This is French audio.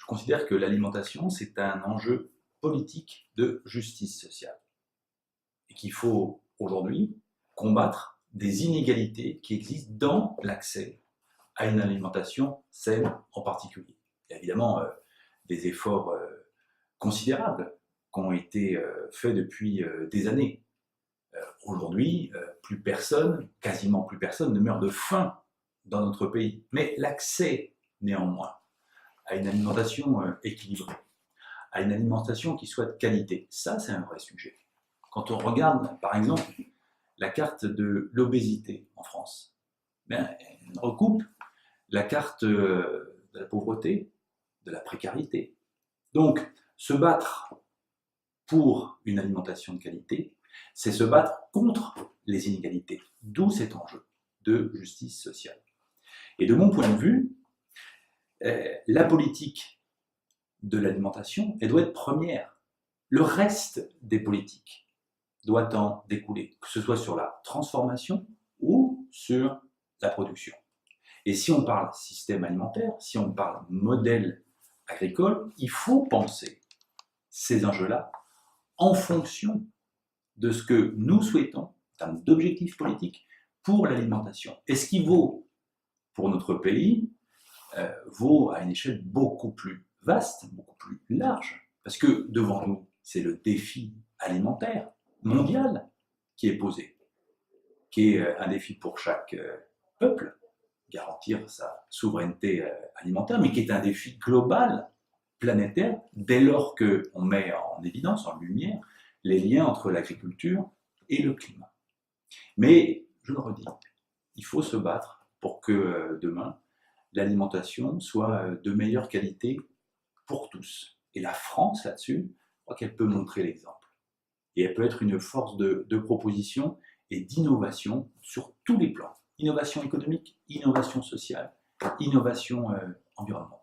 je considère que l'alimentation, c'est un enjeu politique de justice sociale. Et qu'il faut aujourd'hui combattre des inégalités qui existent dans l'accès à une alimentation saine en particulier. Il y a évidemment des efforts considérables qui ont été faits depuis des années. Aujourd'hui, plus personne, quasiment plus personne, ne meurt de faim dans notre pays. Mais l'accès, néanmoins, à une alimentation équilibrée, à une alimentation qui soit de qualité, ça c'est un vrai sujet. Quand on regarde, par exemple, la carte de l'obésité en France, elle recoupe la carte de la pauvreté, de la précarité. Donc, se battre pour une alimentation de qualité, c'est se battre contre les inégalités, d'où cet enjeu de justice sociale. Et de mon point de vue, la politique de l'alimentation, elle doit être première. Le reste des politiques doit en découler, que ce soit sur la transformation ou sur la production. Et si on parle système alimentaire, si on parle modèle agricole, il faut penser ces enjeux-là en fonction de ce que nous souhaitons, en termes d'objectifs politiques, pour l'alimentation. Et ce qui vaut pour notre pays, vaut à une échelle beaucoup plus vaste, beaucoup plus large. Parce que devant nous, c'est le défi alimentaire mondial qui est posé, qui est un défi pour chaque peuple, garantir sa souveraineté alimentaire, mais qui est un défi global, planétaire, dès lors qu'on met en évidence, en lumière, les liens entre l'agriculture et le climat. Mais, je le redis, il faut se battre pour que demain, l'alimentation soit de meilleure qualité pour tous. Et la France, là-dessus, je crois qu'elle peut montrer l'exemple. Et elle peut être une force de proposition et d'innovation sur tous les plans. Innovation économique, innovation sociale, innovation environnementale.